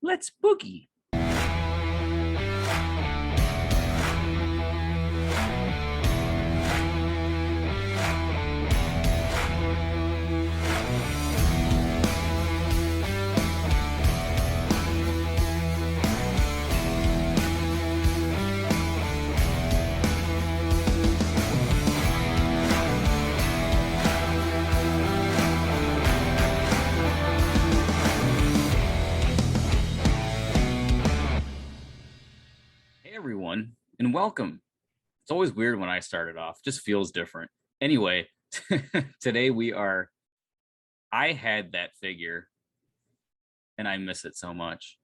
Let's boogie. Everyone, and welcome. It's always weird when I start it off, just feels different. Anyway, today I had that figure and I miss it so much.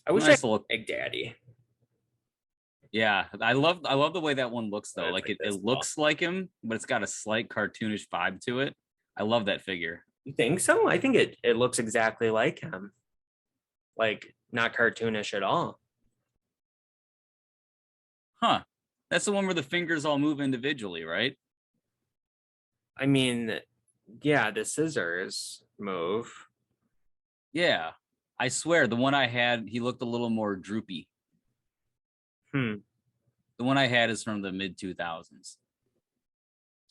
I wish Nice I little Big Daddy. Yeah, I love the way that one looks though. Like it this looks like him, but it's got a slight cartoonish vibe to it. I love that figure. You think so? I think it looks exactly like him. Like not cartoonish at all. Huh. That's the one where the fingers all move individually, right? I mean, yeah, the scissors move. Yeah. I swear the one I had, he looked a little more droopy. The one I had is from the mid 2000s.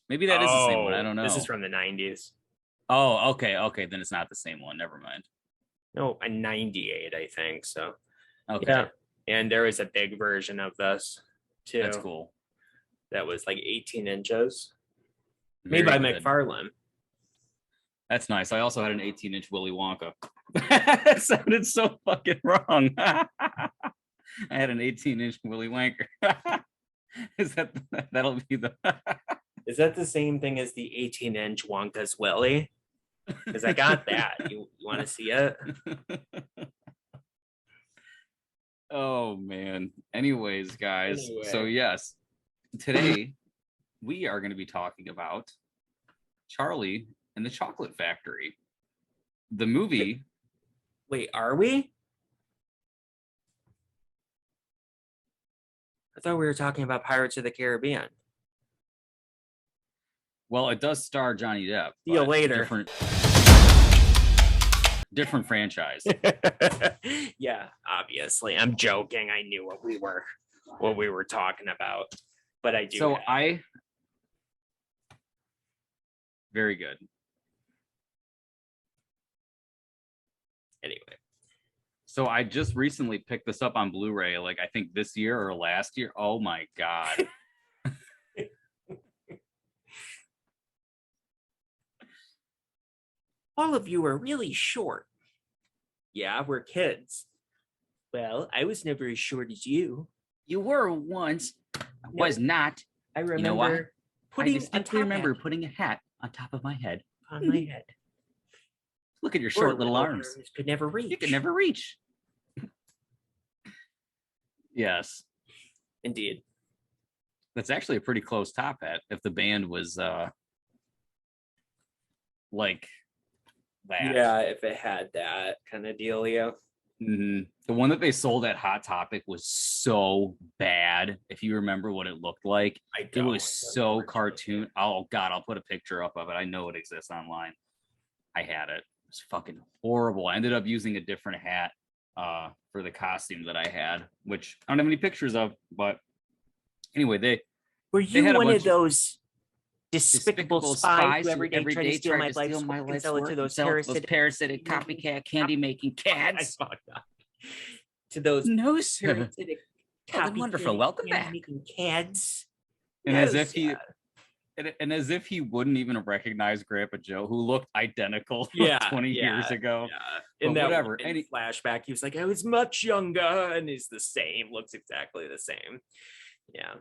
Maybe that is the same one. I don't know. This is from the 90s. Oh, okay. Okay. Then it's not the same one. Never mind. No, a 98, I think. So, okay. Yeah. And there was a big version of this too. That's cool. That was like 18 inches. Very made by good. McFarlane. That's nice. I also had an 18-inch Willy Wonka. That sounded so fucking wrong. I had an 18-inch Willy Wanker. Is that'll be the Is that the same thing as the 18-inch Wonka's Willy? Because I got that. You want to see it? Oh man. Anyways, guys. So yes, today we are going to be talking about Charlie and the Chocolate Factory. The movie. Wait, are we? I thought we were talking about Pirates of the Caribbean. Well, it does star Johnny Depp. See you later. Different franchise. Yeah, obviously. I'm joking. I knew what we were talking about. But I do. So very good. Anyway. So I just recently picked this up on Blu-ray, like I think this year or last year. Oh my God. All of you are really short. Yeah, we're kids. Well, I was never as short as you. You were once. I was not. I remember you know what? I distinctly remember hat putting a hat on top of my head. on my head. Look at your short little arms. Could never reach. You could never reach. Yes. Indeed. That's actually a pretty close top hat if the band was like that. Yeah, if it had that kind of dealio. Mm-hmm. The one that they sold at Hot Topic was so bad. If you remember what it looked like, it was so cartoon. Oh God, I'll put a picture up of it. I know it exists online. I had it. It was fucking horrible. I ended up using a different hat for the costume that I had, which I don't have any pictures of. But anyway, were you one of those despicable spies who every day tried to steal my life and sell it to those parasitic copycat candy making cats? To those no sir. Parasitic wonderful. Welcome back. Cats. And as if he wouldn't even recognize Grandpa Joe, who looked identical 20 years ago. Yeah. In that whatever. Any flashback, he was like, I was much younger, and he's the same, looks exactly the same. Yeah.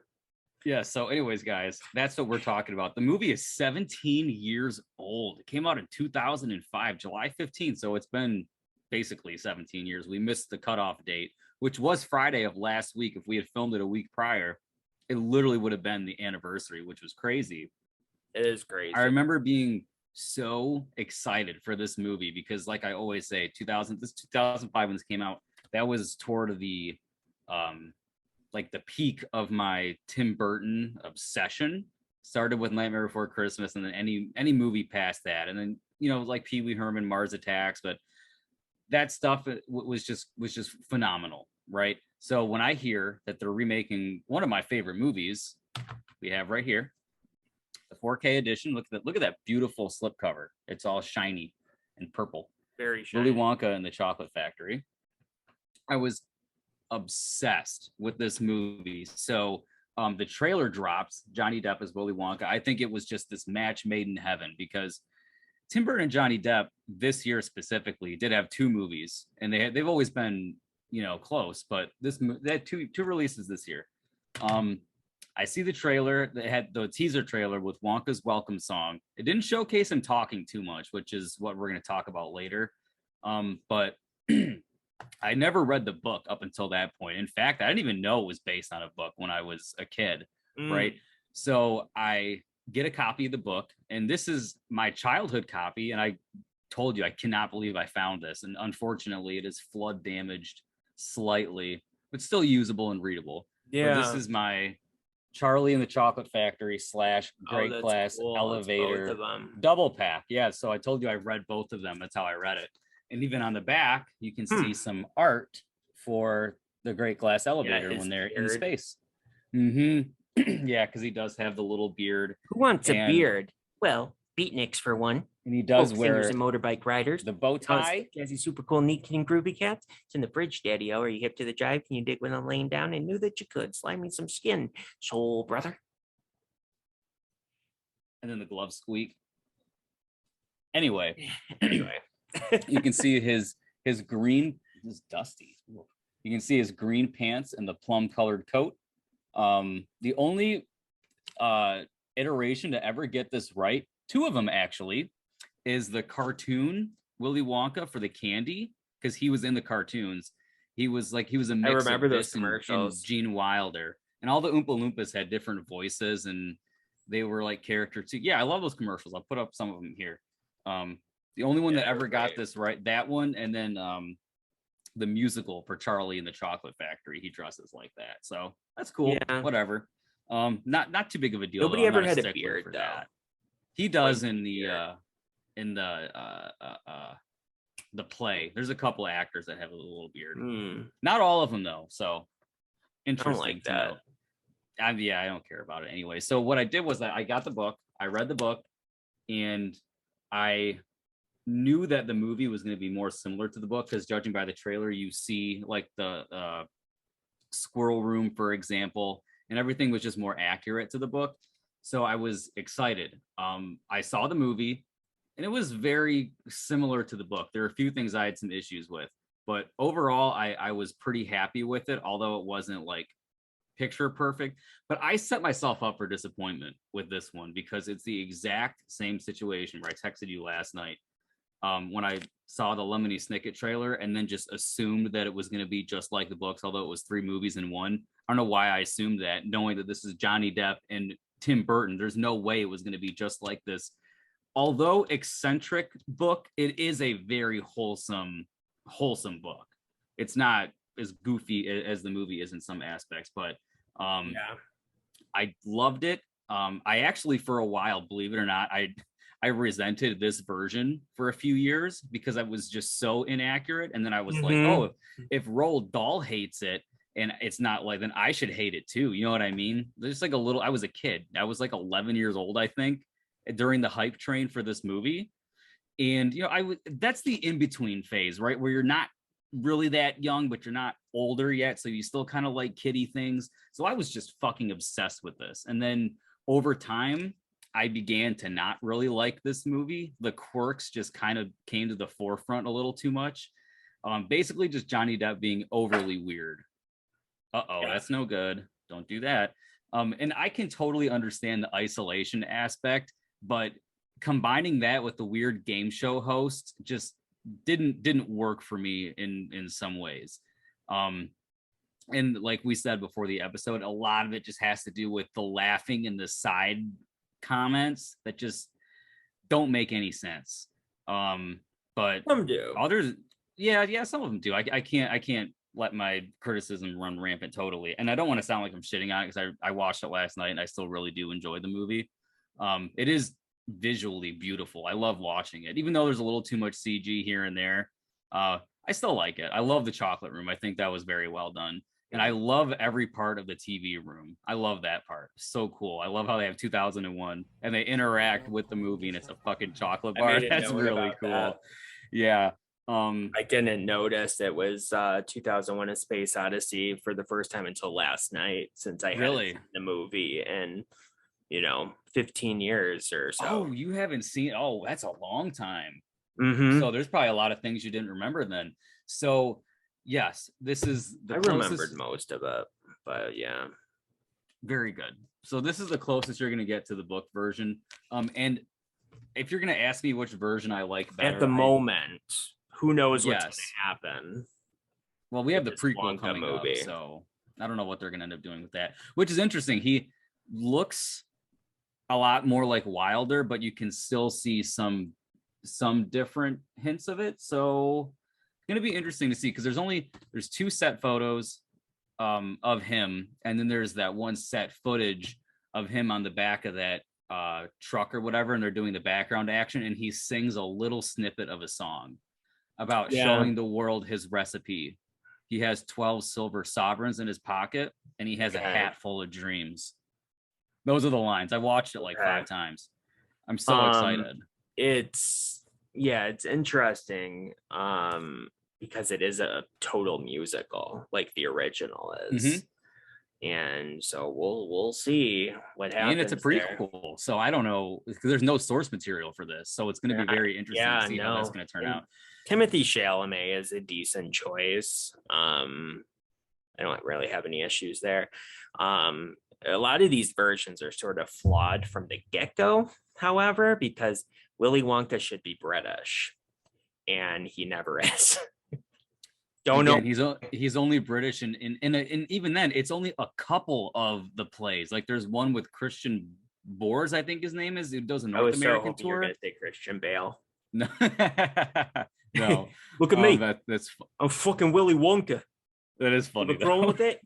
Yeah, so anyways, guys, that's what we're talking about. The movie is 17 years old. It came out in 2005, July 15th, so it's been basically 17 years. We missed the cutoff date, which was Friday of last week. If we had filmed it a week prior, it literally would have been the anniversary, which was crazy. It is crazy. I remember being so excited for this movie because, like I always say, 2005 when this came out, that was toward the like the peak of my Tim Burton obsession. Started with Nightmare Before Christmas, and then any movie past that, and then like Pee Wee Herman, Mars Attacks. But that stuff was just phenomenal, right? So when I hear that they're remaking one of my favorite movies, we have right here the 4K edition. Look at that beautiful slipcover. It's all shiny and purple. Very shiny. Willy Wonka and the Chocolate Factory. I was obsessed with this movie. So the trailer drops. Johnny Depp as Willy Wonka. I think it was just this match made in heaven because Tim Burton and Johnny Depp this year specifically did have 2 movies, and they've always been close, but they had two releases this year. I see the trailer. They had the teaser trailer with Wonka's welcome song. It didn't showcase him talking too much, which is what we're going to talk about later. But I never read the book up until that point. In fact, I didn't even know it was based on a book when I was a kid, right? So I get a copy of the book, and this is my childhood copy, and I told you I cannot believe I found this, and unfortunately it is flood damaged slightly, but still usable and readable. Yeah, but this is my Charlie and the Chocolate Factory / Great Glass Elevator double pack. Yeah, so I told you I read both of them. That's how I read it. And even on the back you can see some art for the Great Glass Elevator when they're in space. Yeah, because he does have the little beard. Who wants a beard? Well, beatniks for one. And he does wear and motorbike riders. The bow tie. Jazzy, super cool, neat, and groovy cats. It's in the fridge, Daddy-O. Are you hip to the jive? Can you dig when I'm laying down? And knew that you could. Slide me some skin, soul brother. And then the glove squeak. Anyway, you can see his green. This is dusty. You can see his green pants and the plum colored coat. The only iteration to ever get this right, 2 of them actually, is the cartoon Willy Wonka for the candy, because he was in the cartoons. He was a mix. I remember those commercials. And Gene Wilder, and all the Oompa Loompas had different voices, and they were like character too. Yeah, I love those commercials. I'll put up some of them here. The only one that ever got this right, that one, and then the musical for Charlie and the Chocolate Factory, he dresses like that. So that's cool. Yeah. Whatever. Not too big of a deal. Nobody ever had a beard though. That. He does in the play. There's a couple of actors that have a little beard. Not all of them though. So interesting. I don't like that. I don't care about it anyway. So what I did was I got the book. I read the book, and I knew that the movie was going to be more similar to the book, because judging by the trailer, you see like the squirrel room, for example, and everything was just more accurate to the book. So I was excited. I saw the movie, and it was very similar to the book. There are a few things I had some issues with, but overall I was pretty happy with it, although it wasn't like picture perfect. But I set myself up for disappointment with this one, because it's the exact same situation where I texted you last night when I saw the Lemony Snicket trailer, and then just assumed that it was going to be just like the books, although it was 3 movies in one. I don't know why I assumed that, knowing that this is Johnny Depp and Tim Burton. There's no way it was going to be just like this. Although eccentric book, it is a very wholesome book. It's not as goofy as the movie is in some aspects, but I loved it. I actually, for a while, believe it or not, I resented this version for a few years because I was just so inaccurate. And then I was like, oh, if Roald Dahl hates it and it's not like, then I should hate it too. You know what I mean? There's like I was a kid. I was like 11 years old, I think, during the hype train for this movie. And, that's the in-between phase, right? Where you're not really that young, but you're not older yet. So you still kind of like kiddie things. So I was just fucking obsessed with this. And then over time, I began to not really like this movie. The quirks just kind of came to the forefront a little too much. Basically just Johnny Depp being overly weird. That's no good. Don't do that. And I can totally understand the isolation aspect, but combining that with the weird game show host just didn't work for me in some ways. And like we said before the episode, a lot of it just has to do with the laughing and the side comments that just don't make any sense. But some do. Others, some of them do. I can't let my criticism run rampant totally. And I don't want to sound like I'm shitting on it, because I watched it last night and I still really do enjoy the movie. It is visually beautiful. I love watching it, even though there's a little too much CG here and there. I still like it. I love the chocolate room. I think that was very well done. And I love every part of the TV room. I love that part. So cool. I love how they have 2001 and they interact with the movie and it's a fucking chocolate bar. That's really cool. That. Yeah. I didn't notice it was 2001 A Space Odyssey for the first time until last night, since I hadn't seen the movie in 15 years or so. Oh, you haven't seen? Oh, that's a long time. Mm-hmm. So there's probably a lot of things you didn't remember then. So yes, this is the closest... remembered most of it, but yeah, very good. So this is the closest you're gonna get to the book version. And if you're gonna ask me which version I like better at the moment, who knows what's gonna happen? Well, we have the prequel coming movie. Up, so I don't know what they're gonna end up doing with that, which is interesting. He looks a lot more like Wilder, but you can still see some different hints of it. So it's going to be interesting to see, because there's 2 set photos of him, and then there's that one set footage of him on the back of that truck or whatever, and they're doing the background action, and he sings a little snippet of a song about showing the world his recipe. He has 12 silver sovereigns in his pocket, and he has a hat full of dreams. Those are the lines. I watched it like 5 times. I'm so excited. It's interesting because it is a total musical, like the original is. Mm-hmm. And so we'll see what happens. And it's a prequel, so I don't know, because there's no source material for this, so it's going to be very interesting to see how that's going to turn out. Timothy Chalamet is a decent choice. I don't really have any issues there. A lot of these versions are sort of flawed from the get-go, however, because Willy Wonka should be British, and he never is. Don't know. He's only British, and even then, it's only a couple of the plays. Like there's one with Christian Boers, I think his name is, who does a North American tour. You're gonna say Christian Bale. No, no. Look at me. I'm fucking Willy Wonka. That is funny. What's wrong with it?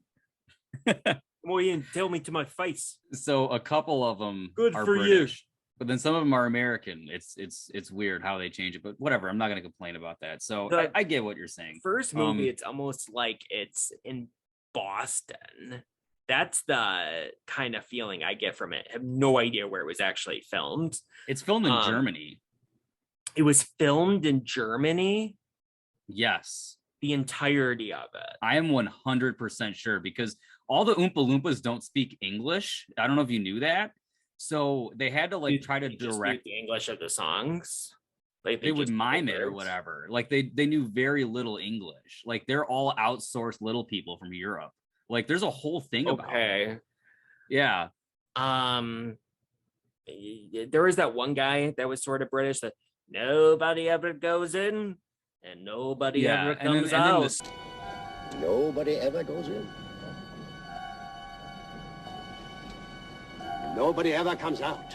Come in, tell me to my face. So a couple of them are for British, but then some of them are American. It's weird how they change it, but whatever. I'm not going to complain about that. So I get what you're saying. First movie, it's almost like it's in Boston. That's the kind of feeling I get from it. I have no idea where it was actually filmed. It's filmed in Germany. It was filmed in Germany? Yes. The entirety of it. I am 100% sure, because all the Oompa Loompas don't speak English. I don't know if you knew that. So they had to try to direct the English of the songs. Like they would mime it or whatever. Like they knew very little English. Like they're all outsourced little people from Europe. Like there's a whole thing about it. Yeah. There was that one guy that was sort of British that nobody ever goes in and nobody ever comes out. Nobody ever goes in. Nobody ever comes out.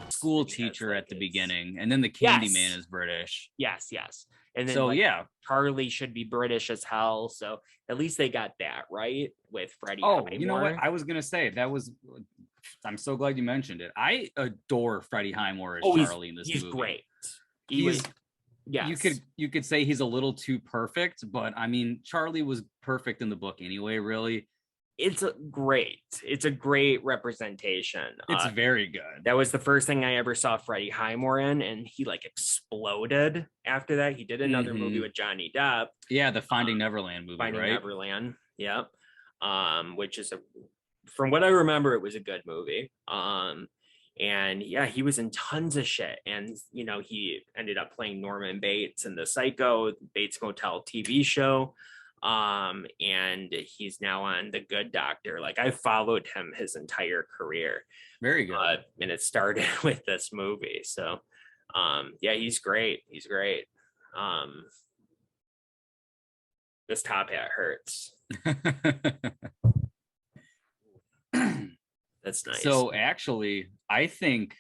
School teacher at the beginning, and then the Candyman is British. Yes. And then Charlie should be British as hell. So at least they got that right with Freddie. Oh, you know what? I was gonna say I'm so glad you mentioned it. I adore Freddie Highmore as Charlie in this movie. He's great. You could say he's a little too perfect, but I mean, Charlie was perfect in the book anyway, really. It's a great representation. It's very good. That was the first thing I ever saw Freddie Highmore in, and he exploded after that. He did another movie with Johnny Depp. Yeah, the Finding Neverland movie, Finding right? Neverland, yeah. Which is from what I remember, it was a good movie. And yeah, he was in tons of shit. And, he ended up playing Norman Bates in the Psycho Bates Motel TV show. And he's now on The Good Doctor. I followed him his entire career. Very good. And it started with this movie. So, yeah, he's great. He's great. This top hat hurts. That's nice. So actually, I think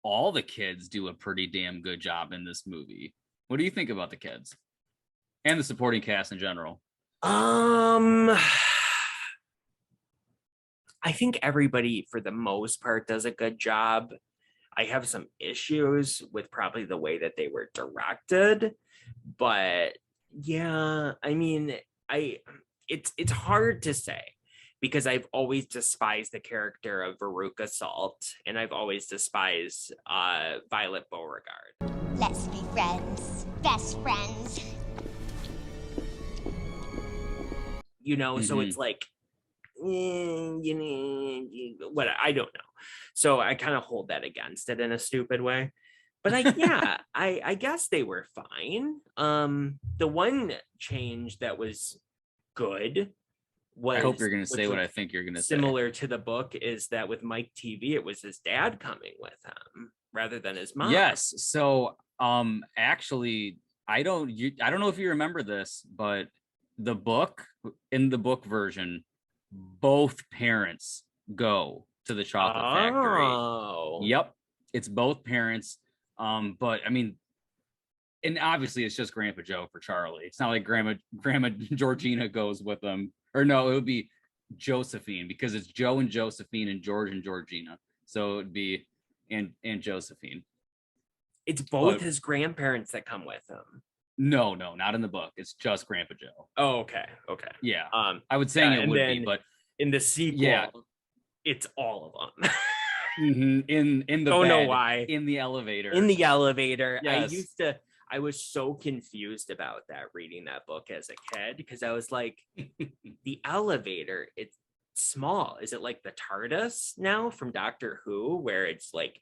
all the kids do a pretty damn good job in this movie. What do you think about the kids and the supporting cast in general? I think everybody, for the most part, does a good job. I have some issues with probably the way that they were directed, but Yeah, I mean, it's hard to say because I've always despised the character of Veruca Salt, and I've always despised Violet Beauregard. Let's be friends, best friends. You know, so it's like, you know, what, I don't know. So I kind of hold that against it in a stupid way. But I guess they were fine. The one change that was good was, I hope you're gonna say what I think you're gonna say. Similar to the book is that with Mike TV, it was his dad coming with him rather than his mom. Yes. So actually, I don't know if you remember this, but in the book version, both parents go to the chocolate factory. Yep, it's both parents. But I mean, and obviously it's just Grandpa Joe for Charlie. It's not like Grandma Georgina goes with them. Or no, it would be Josephine, because it's Joe and Josephine and George and Georgina. So it would be and Josephine. It's both his grandparents that come with him. No, not in the book. It's just Grandpa Joe. Oh, okay. Yeah. I would say it would be, but in the sequel, it's all of them. In the don't bed, know why. In the elevator. Yes. I was so confused about that reading that book as a kid, because I was like, the elevator, it's small. Is it like the TARDIS now from Doctor Who, where it's like,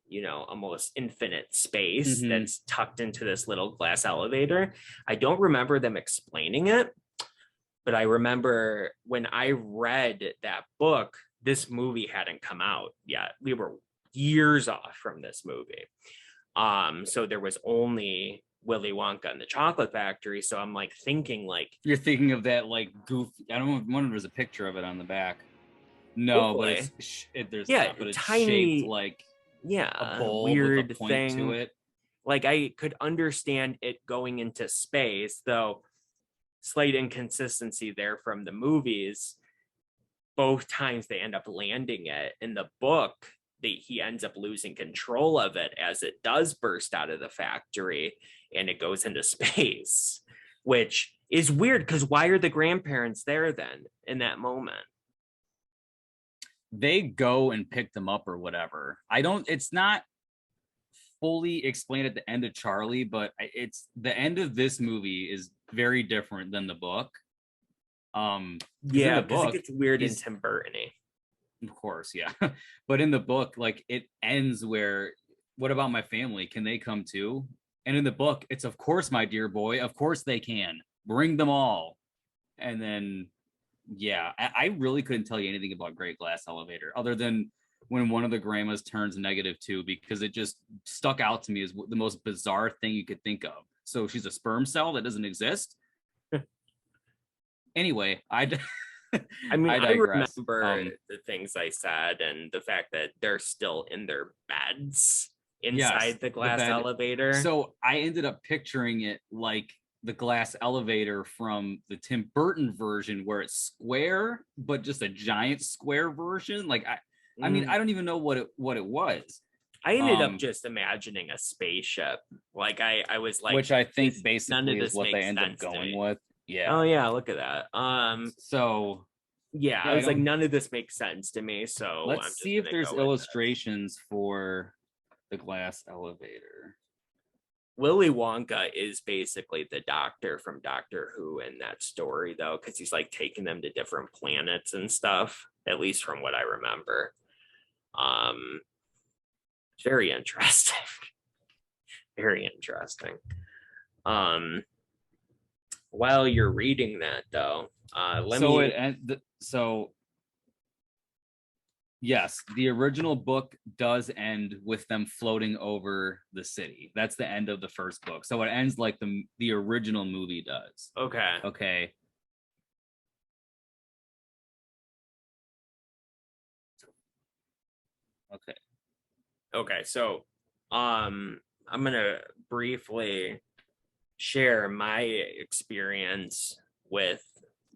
you know, almost infinite space that's tucked into this little glass elevator? I don't remember them explaining it, but I remember when I read that book, this movie hadn't come out yet. We were years off from this movie. So there was only Willy Wonka and the Chocolate Factory. So I'm like thinking, like, you're thinking of that like goofy. I don't know if there's a picture of it on the back. No, hopefully. But there's but it's tiny, shaped like a bowl weird with a point thing to it. Like, I could understand it going into space, though slight inconsistency there from the movies. Both times they end up landing it. In the book, he ends up losing control of it as it does burst out of the factory and it goes into space, which is weird because why are the grandparents there then in that moment? They go and pick them up or whatever. It's not fully explained at the end of Charlie, but it's the end of this movie is very different than the book. Yeah, because it gets weird in Tim Burton-y. Of course, yeah. But in the book, like, it ends where, what about my family? Can they come too? And in the book, it's, of course, my dear boy, of course they can. Bring them all. And then, yeah, I really couldn't tell you anything about Great Glass Elevator other than when one of the grandmas turns -2, because it just stuck out to me as the most bizarre thing you could think of. So she's a sperm cell that doesn't exist. Anyway, I remember the things I said and the fact that they're still in their beds inside the glass elevator. So I ended up picturing it like the glass elevator from the Tim Burton version, where it's square, but just a giant square version. Like, I mean, I don't even know what it was. I ended up just imagining a spaceship. Like, I was like, which I think basically is what they end up going with. Yeah. Oh yeah, look at that. So yeah, I was like, none of this makes sense to me. So let's see if there's illustrations for the glass elevator. Willy Wonka is basically the doctor from Doctor Who in that story, though, because he's like taking them to different planets and stuff, at least from what I remember. Very interesting. Very interesting. While you're reading that, though, yes, the original book does end with them floating over the city. That's the end of the first book. So it ends like the original movie does. Okay. So I'm gonna briefly share my experience with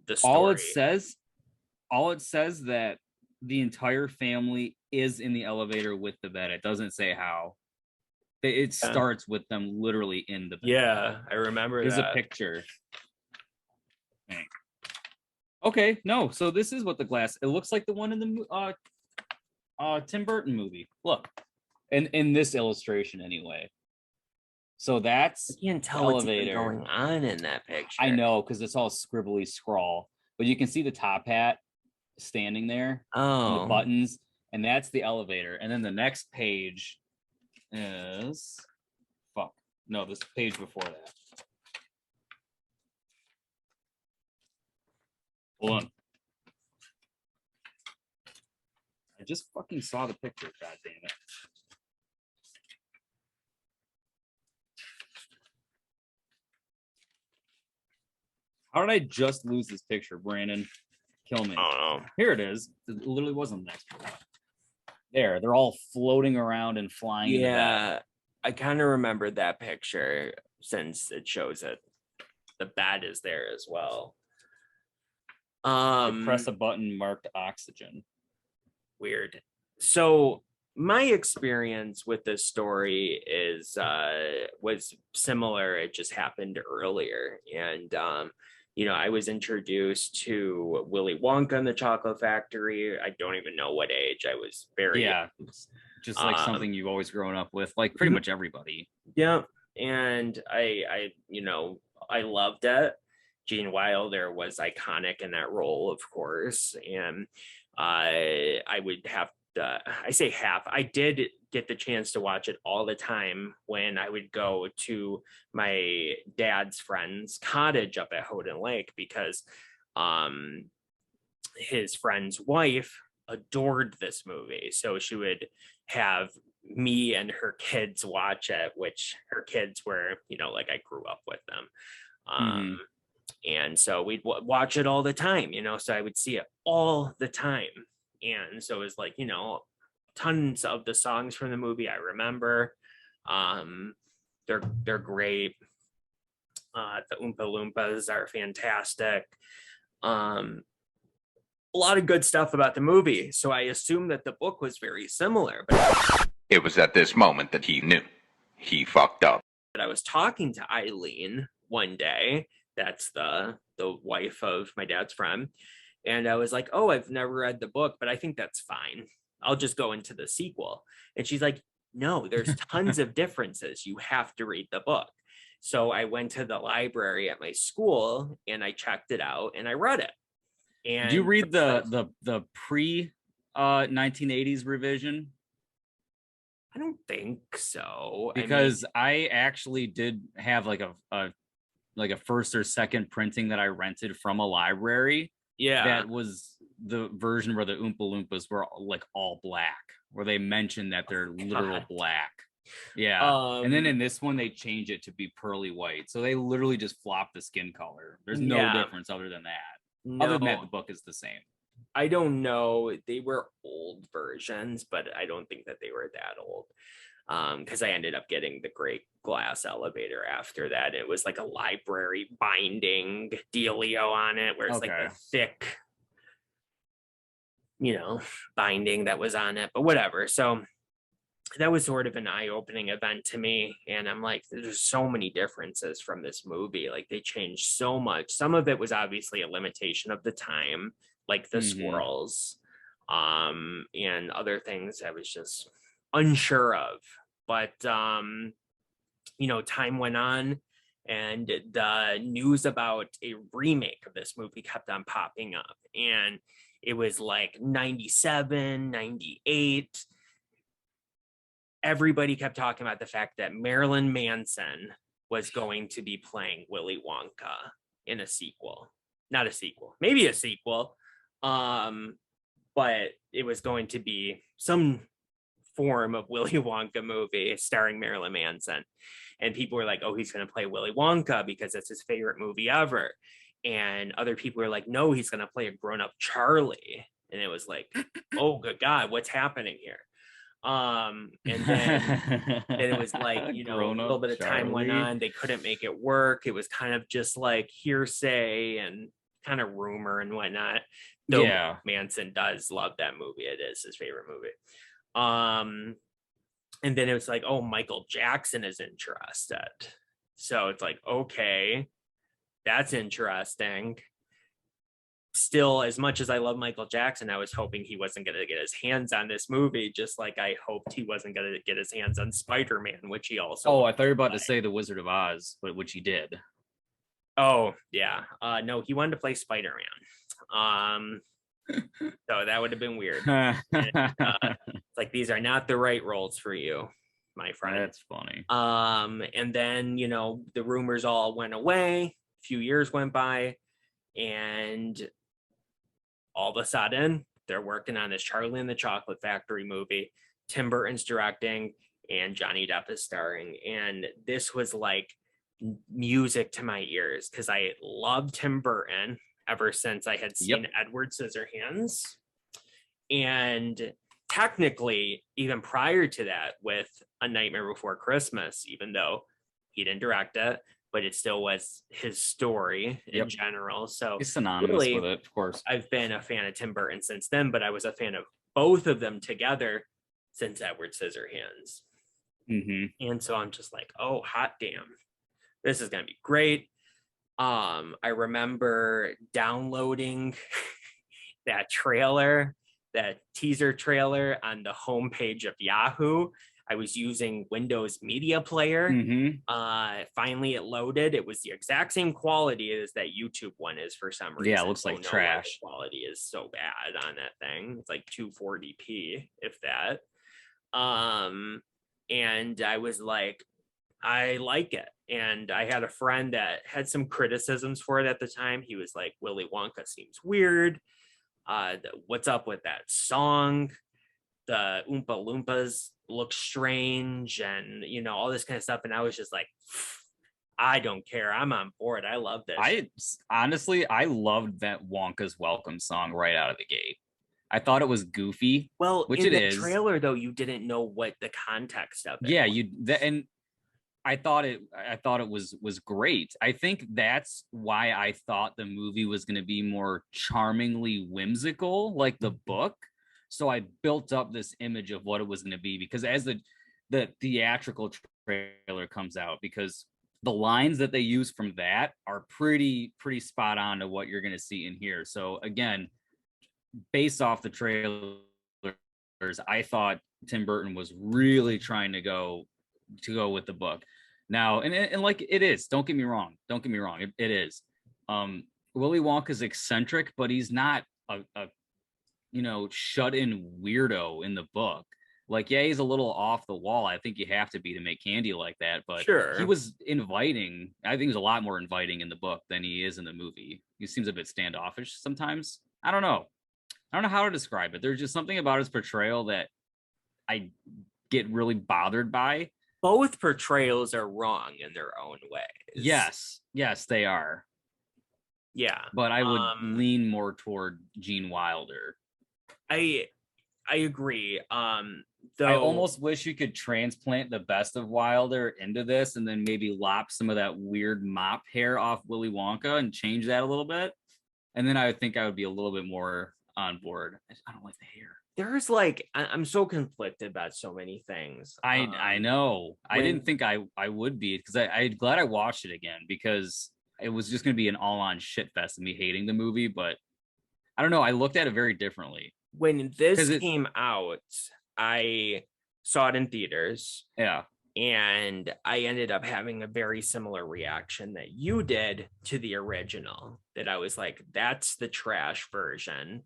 the story. All it says that the entire family is in the elevator with the bed. It doesn't say how. It starts with them literally in the bed. Yeah, I remember There's that. a picture. Okay, no, so this is what the glass, it looks like the one in the Tim Burton movie. Look, in this illustration anyway. So that's I can't tell what's even going on in that picture. I know, because it's all scribbly scrawl, but you can see the top hat standing there. And the buttons, and that's the elevator. And then the next page is this page before that. Hold on. I just fucking saw the picture, god damn it. How did I just lose this picture, Brandon? Kill me. Oh, here it is. It literally wasn't the next page. There, they're all floating around and flying. Yeah, I kind of remembered that picture since it shows that the bat is there as well. You press a button marked oxygen. Weird. So my experience with this story is was similar. It just happened earlier, and I was introduced to Willy Wonka and the Chocolate Factory. I don't even know what age. I was very just like something you've always grown up with, like pretty much everybody. Yeah, and I loved it. Gene Wilder was iconic in that role, of course, and I would have to, I did get the chance to watch it all the time when I would go to my dad's friend's cottage up at Houghton Lake, because his friend's wife adored this movie. So she would have me and her kids watch it, which her kids were, like I grew up with them. And so we'd watch it all the time, so I would see it all the time. And so it was like, tons of the songs from the movie I remember. They're great. The Oompa Loompas are fantastic. A lot of good stuff about the movie. So I assume that the book was very similar. But it was at this moment that he knew he fucked up. But I was talking to Eileen one day. That's the wife of my dad's friend. And I was like, oh, I've never read the book, but I think that's fine. I'll just go into the sequel. And she's like, no, there's tons of differences. You have to read the book. So I went to the library at my school and I checked it out and I read it. And do you read the pre 1980s revision? I don't think so. Because I actually did have like a first or second printing that I rented from a library. Yeah. That was the version where the Oompa Loompas were like all black, where they mentioned that they're literal black. Yeah. And then in this one, they change it to be pearly white. So they literally just flop the skin color. There's no difference other than that. No. Other than that, the book is the same. I don't know. They were old versions, but I don't think that they were that old. Because I ended up getting the great glass elevator after that. It was like a library binding dealio on it, where it's like a thick, binding that was on it, but whatever. So that was sort of an eye-opening event to me. And I'm like, there's so many differences from this movie. Like they changed so much. Some of it was obviously a limitation of the time, like the swirls, and other things I was just unsure of. But time went on, and the news about a remake of this movie kept on popping up, and it was like 97, 98. Everybody kept talking about the fact that Marilyn Manson was going to be playing Willy Wonka in a sequel. Not a sequel, maybe a sequel, but it was going to be some form of Willy Wonka movie starring Marilyn Manson. And people were like, oh, he's going to play Willy Wonka because that's his favorite movie ever. And other people were like, no, he's going to play a grown-up Charlie. And it was like, oh, good God, what's happening here? And then it was like, a little bit of time went on. They couldn't make it work. It was kind of just like hearsay and kind of rumor and whatnot. Though Manson does love that movie. It is his favorite movie. And then it was like, oh, Michael Jackson is interested. So it's like, okay, that's interesting. Still, as much as I love Michael Jackson, I was hoping he wasn't going to get his hands on this movie, just like I hoped he wasn't going to get his hands on Spider-Man, which he also. Oh, I thought you were about to say The Wizard of Oz, but which he did. Oh, yeah. No, he wanted to play Spider-Man. So that would have been weird. And, it's like, these are not the right roles for you, my friend. That's funny. And then, you know, the rumors all went away. A few years went by, and all of a sudden, they're working on this Charlie and the Chocolate Factory movie. Tim Burton's directing, and Johnny Depp is starring. And this was like music to my ears because I loved Tim Burton ever since I had seen Edward Scissorhands. And technically, even prior to that, with A Nightmare Before Christmas, even though he didn't direct it, but it still was his story in general. So it's synonymous really, with it, of course. I've been a fan of Tim Burton since then, but I was a fan of both of them together since Edward Scissorhands. Mm-hmm. And so I'm just like, oh, hot damn, this is going to be great. I remember downloading that teaser trailer on the homepage of Yahoo. I was using Windows Media Player. Finally, it loaded. It was the exact same quality as that YouTube one is for some reason. Yeah, it looks like trash. The quality is so bad on that thing. It's like 240p, if that. And I was like, I like it. And I had a friend that had some criticisms for it at the time. He was like, Willy Wonka seems weird. What's up with that song? The Oompa Loompas look strange, and you know, all this kind of stuff. And I was just like, I don't care. I'm on board. I love this. I loved that Wonka's Welcome song right out of the gate. I thought it was goofy. Well, which in it the is. Trailer though, you didn't know what the context of it. Yeah, and I thought it was great. I think that's why I thought the movie was going to be more charmingly whimsical, like the book. So I built up this image of what it was going to be, because as the theatrical trailer comes out, because the lines that they use from that are pretty spot on to what you're going to see in here. So again, based off the trailers, I thought Tim Burton was really trying to go with the book. Now, and like it is, don't get me wrong. It is. Willy Wonka's eccentric, but he's not a shut in weirdo in the book. Like, yeah, he's a little off the wall. I think you have to be to make candy like that. But sure, he was inviting. I think he's a lot more inviting in the book than he is in the movie. He seems a bit standoffish sometimes. I don't know how to describe it. There's just something about his portrayal that I get really bothered by. Both portrayals are wrong in their own ways. Yes, they are. Yeah, but I would lean more toward Gene Wilder. I agree. Though I almost wish you could transplant the best of Wilder into this, and then maybe lop some of that weird mop hair off Willy Wonka and change that a little bit, and then I would think I would be a little bit more on board. I don't like the hair. There's like, I'm so conflicted about so many things. I know. I didn't think I would be, because I'm glad I watched it again, because it was just going to be an all-on shit fest of me hating the movie. But I don't know. I looked at it very differently. When this came out, I saw it in theaters. Yeah. And I ended up having a very similar reaction that you did to the original, that I was like, that's the trash version.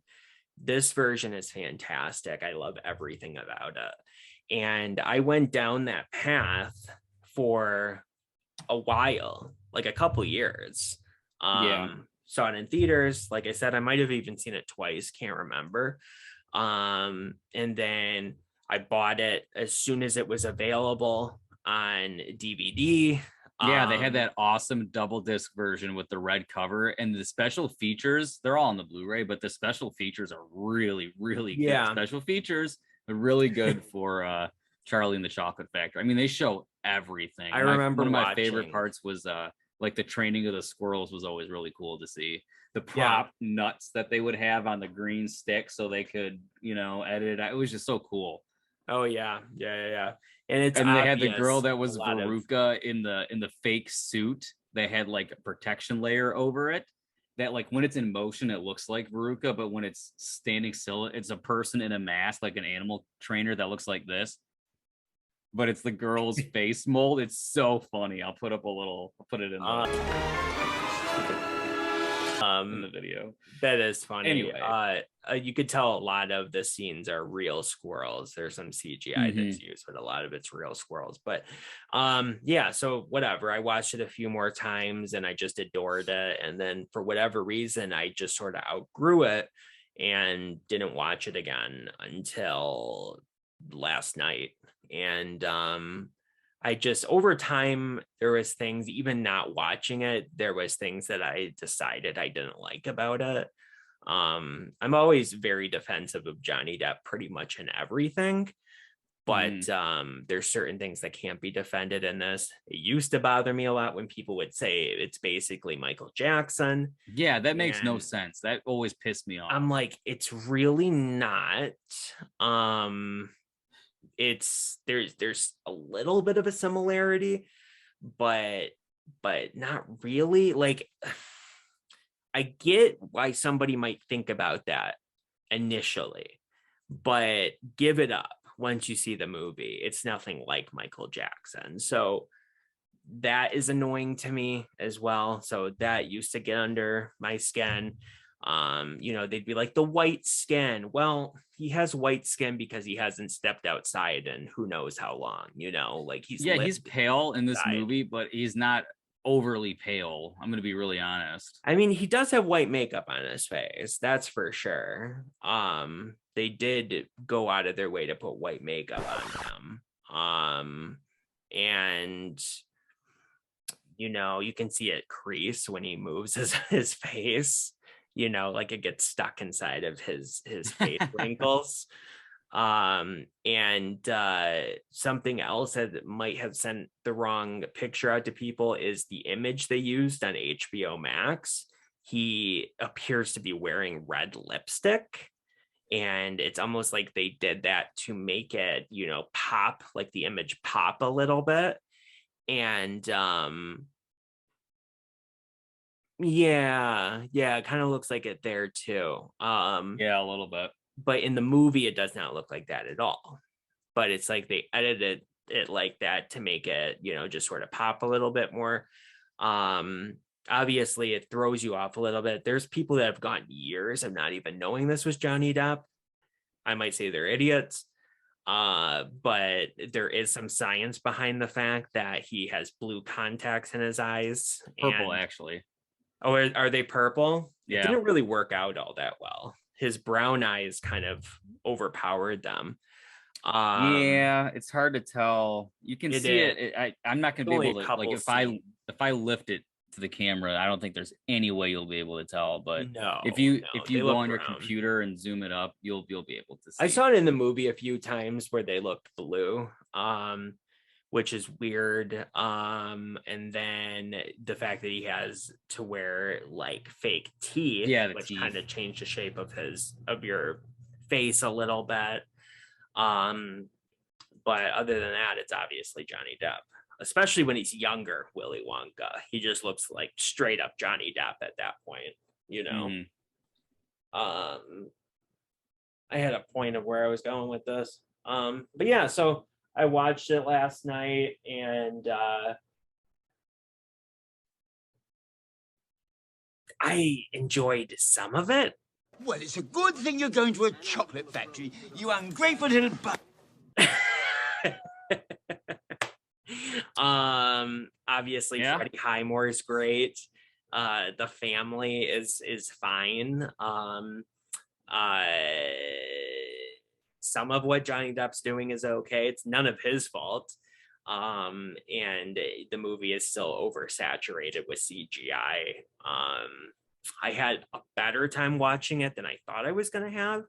This version is fantastic. I love everything about it. And I went down that path for a while, like a couple years. Saw it in theaters. Like I said, I might have even seen it twice. Can't remember. And then I bought it as soon as it was available on DVD. Yeah, they had that awesome double disc version with the red cover, and the special features, they're all on the Blu-ray, but the special features are really, really good. Special features are really good for Charlie and the Chocolate Factory. I mean, they show everything. I remember one of my favorite parts was like the training of the squirrels was always really cool to see. The prop nuts that they would have on the green stick so they could, edit it. It was just so cool. Oh, yeah. it's and they had the girl obvious that was a lot of- Veruca in the fake suit. They had like a protection layer over it that like when it's in motion it looks like Veruca, but when it's standing still it's a person in a mask, like an animal trainer that looks like this. But it's the girl's face mold. It's so funny. I'll put it in in the video. That is funny. Anyway, you could tell a lot of the scenes are real squirrels. There's some CGI that's used, but a lot of it's real squirrels. But yeah, so whatever. I watched it a few more times and I just adored it. And then for whatever reason, I just sort of outgrew it and didn't watch it again until last night. And I just, over time, there was things, even not watching it, there was things that I decided I didn't like about it. I'm always very defensive of Johnny Depp pretty much in everything, but there's certain things that can't be defended in this. It used to bother me a lot when people would say it's basically Michael Jackson. Yeah, that makes no sense. That always pissed me off. I'm like, it's really not. It's there's a little bit of a similarity, but not really. Like, I get why somebody might think about that initially, but give it up once you see the movie. It's nothing like Michael Jackson. So that is annoying to me as well. So that used to get under my skin. They'd be like, the white skin. Well, he has white skin because he hasn't stepped outside in who knows how long, like he's pale in this movie, but he's not overly pale. I'm gonna be really honest. I mean, he does have white makeup on his face, that's for sure. They did go out of their way to put white makeup on him. And you can see it crease when he moves his face. Like it gets stuck inside of his face wrinkles. And something else that might have sent the wrong picture out to people is the image they used on HBO Max. He appears to be wearing red lipstick, and it's almost like they did that to make it, pop, like the image pop a little bit. And yeah, it kind of looks like it there too. Yeah, a little bit. But in the movie, it does not look like that at all. But it's like they edited it like that to make it, just sort of pop a little bit more. Obviously, it throws you off a little bit. There's people that have gone years of not even knowing this was Johnny Depp. I might say they're idiots. But there is some science behind the fact that he has blue contacts in his eyes. Purple, actually. Oh, are they purple? Yeah. It didn't really work out all that well. His brown eyes kind of overpowered them. Yeah, it's hard to tell. You can see it. I'm not gonna be able to, like, if I lift it to the camera, I don't think there's any way you'll be able to tell. But if you go on your computer and zoom it up, you'll be able to see. I saw it in the movie a few times where they looked blue. Which is weird. And then the fact that he has to wear like fake teeth, which kind of changed the shape of your face a little bit. But other than that, it's obviously Johnny Depp, especially when he's younger. Willy Wonka, he just looks like straight up Johnny Depp at that point, I had a point of where I was going with this. But yeah, so I watched it last night, and I enjoyed some of it. Well, it's a good thing you're going to a chocolate factory, you ungrateful little Obviously, Freddie Highmore is great. The family is fine. Some of what Johnny Depp's doing is okay. It's none of his fault. And the movie is still oversaturated with CGI. I had a better time watching it than I thought I was going to have.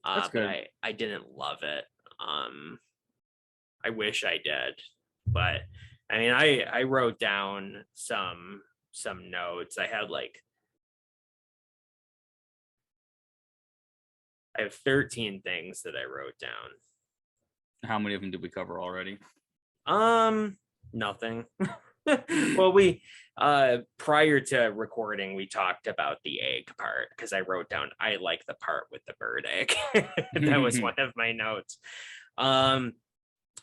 That's good. But I didn't love it. I wish I did. But I mean, I wrote down some notes. I have 13 things that I wrote down. How many of them did we cover already? Nothing. Well, we prior to recording, we talked about the egg part because I wrote down I like the part with the bird egg. That was one of my notes.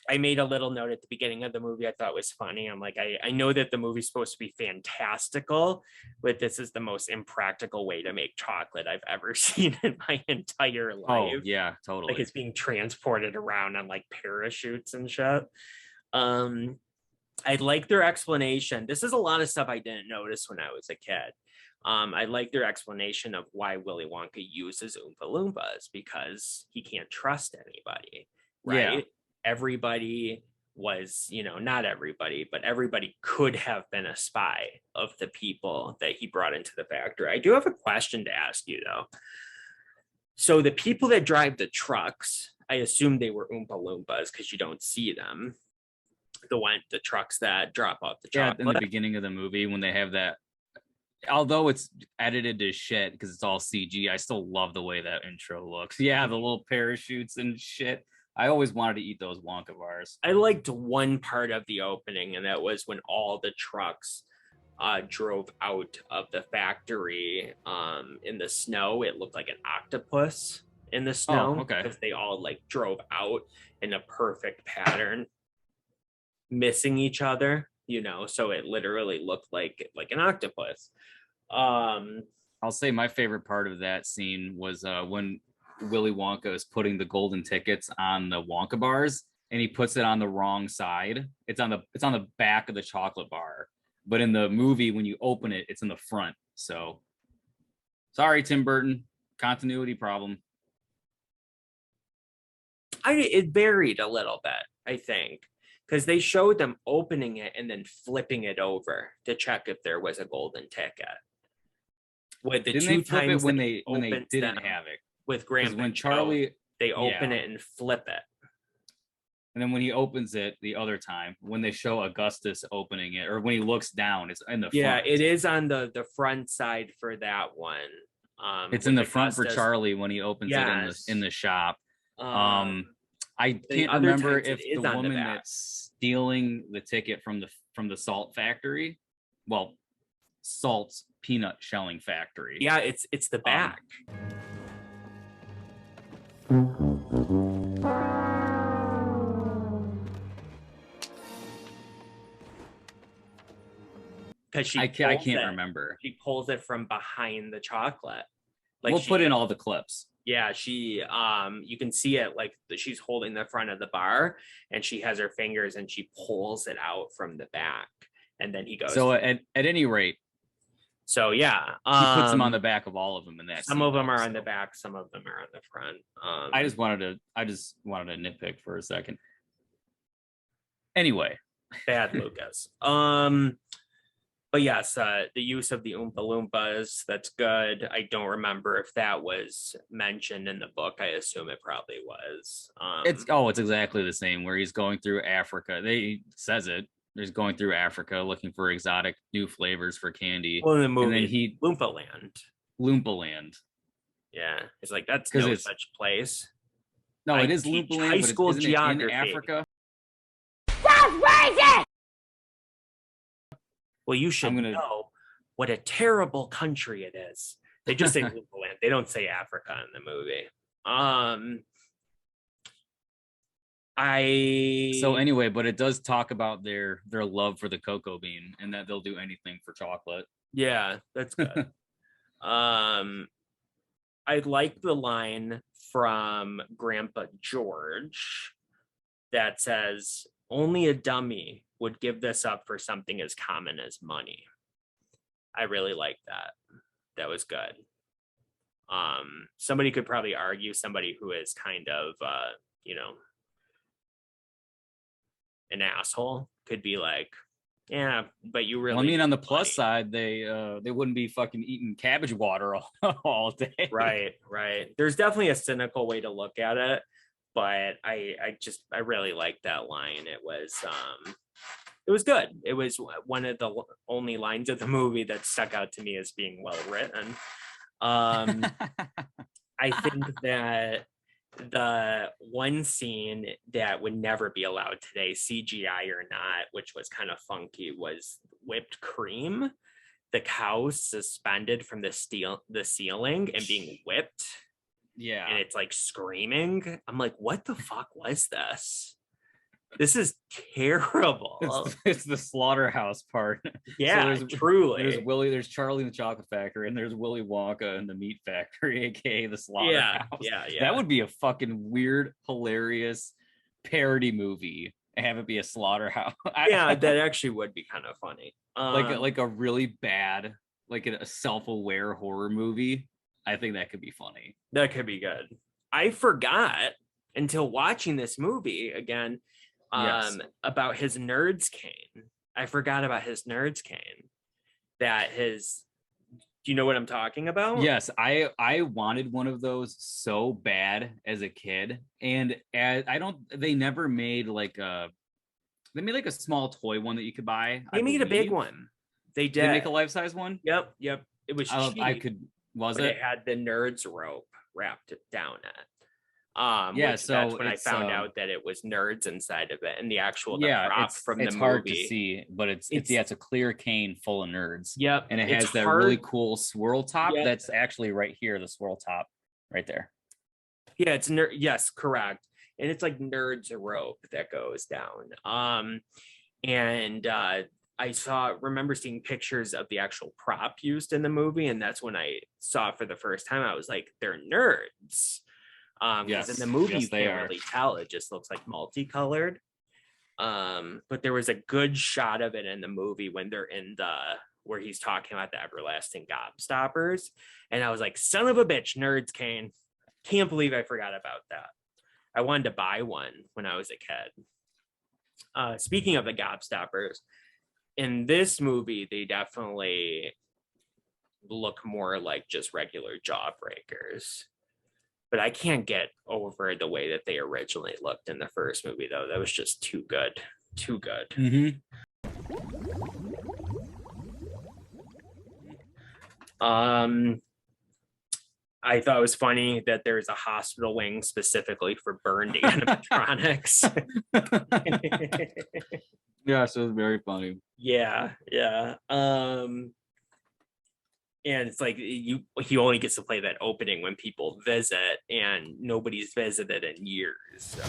I made a little note at the beginning of the movie I thought was funny. I'm like, I know that the movie's supposed to be fantastical, but this is the most impractical way to make chocolate I've ever seen in my entire life. Oh, yeah, totally. Like it's being transported around on like parachutes and shit. I like their explanation. This is a lot of stuff I didn't notice when I was a kid. I like their explanation of why Willy Wonka uses Oompa Loompas because he can't trust anybody, right? Yeah. Everybody was, not everybody, but everybody could have been a spy of the people that he brought into the factory. I do have a question to ask you though. So the people that drive the trucks, I assume they were Oompa Loompas because you don't see them. The trucks that drop off the chocolate. Yeah, in the beginning of the movie when they have that, although it's edited to shit because it's all CG, I still love the way that intro looks. Yeah, the little parachutes and shit. I always wanted to eat those Wonka bars. I liked one part of the opening, and that was when all the trucks drove out of the factory in the snow. It looked like an octopus in the snow. Oh, okay. Because they all like drove out in a perfect pattern, missing each other, so it literally looked like an octopus. I'll say my favorite part of that scene was when Willy Wonka is putting the golden tickets on the Wonka bars and he puts it on the wrong side. It's on the back of the chocolate bar, but in the movie when you open it, it's in the front. So sorry, Tim Burton, continuity problem. It varied a little bit, I think, because they showed them opening it and then flipping it over to check if there was a golden ticket. With the Didn't two times when they didn't have it with Grandpa, when Charlie they open it and flip it, and then when he opens it the other time, when they show Augustus opening it, or when he looks down, it's in the front. Yeah, it is on the front side for that one. It's in the front for Charlie when he opens it in the shop. I can't remember if the woman that's stealing the ticket from the salt factory, salt's peanut shelling factory. Yeah, it's the back. Because I can't remember. She pulls it from behind the chocolate. We'll put in all the clips. Yeah, she you can see it like she's holding the front of the bar and she has her fingers and she pulls it out from the back and then he goes. So at any rate. So yeah, he puts them on the back of all of them in that. Some of them are on the back, some of them are on the front. I just wanted to nitpick for a second. Anyway, bad Lucas. But yes, the use of the Oompa Loompas, that's good. I don't remember if that was mentioned in the book. I assume it probably was. It's exactly the same where he's going through Africa. He says it. He's going through Africa looking for exotic new flavors for candy. Well, in the movie, and then Loompa Land. Yeah, it's like that's no such place. No, it is Loompa Land, high school geography in Africa. That's crazy! Well, you should know what a terrible country it is. They just say Loompa Land. They don't say Africa in the movie. So anyway, but it does talk about their love for the cocoa bean and that they'll do anything for chocolate. Yeah, that's good. I like the line from Grandpa George that says, "Only a dummy would give this up for something as common as money." I really like that. That was good. Somebody could probably argue, somebody who is kind of an asshole could be like, yeah, but you really. Well, I mean, on the plus side, they wouldn't be fucking eating cabbage water all day. Right. There's definitely a cynical way to look at it, but I really liked that line. It was good. It was one of the only lines of the movie that stuck out to me as being well written. I think that The one scene that would never be allowed today, CGI or not, which was kind of funky, was whipped cream. The cow suspended from the ceiling and being whipped. Yeah. And it's like screaming. I'm like, what the fuck was this? This is terrible. It's the slaughterhouse part. Yeah, so truly. There's Charlie in the Chocolate Factory, and there's Willy Wonka in the Meat Factory, aka the slaughterhouse. Yeah. That would be a fucking weird, hilarious parody movie. And have it be a slaughterhouse. Yeah, that actually would be kind of funny. Like a really bad, like a self-aware horror movie. I think that could be funny. That could be good. I forgot until watching this movie again. About his Nerds cane. I forgot about his Nerds cane. Do you know what I'm talking about? Yes, I wanted one of those so bad as a kid, and they never made they made like a small toy one that you could buy. They made a big one. They did. They make a life-size one? Yep. It was cheap. It had the Nerds rope wrapped down it. So that's when I found out that it was Nerds inside of it, and the prop from the movie. It's hard to see, but it's a clear cane full of Nerds. Yep, and it has that really cool swirl top. Yep. That's actually right here, the swirl top, right there. Yeah, it's yes, correct, and it's like Nerds rope that goes down. I remember seeing pictures of the actual prop used in the movie, and that's when I saw it for the first time. I was like, they're Nerds. Because in the movie you can't really tell, it just looks like multicolored. But there was a good shot of it in the movie when they're where he's talking about the everlasting gobstoppers, and I was like, son of a bitch, Nerds cane. Can't believe I forgot about that. I wanted to buy one when I was a kid. Speaking of the gobstoppers, in this movie they definitely look more like just regular jawbreakers. But I can't get over the way that they originally looked in the first movie, though. That was just too good. Too good. Mm-hmm. I thought it was funny that there's a hospital wing specifically for burned animatronics. Yeah, so it's very funny. Yeah. And it's like he only gets to play that opening when people visit, and nobody's visited in years. So.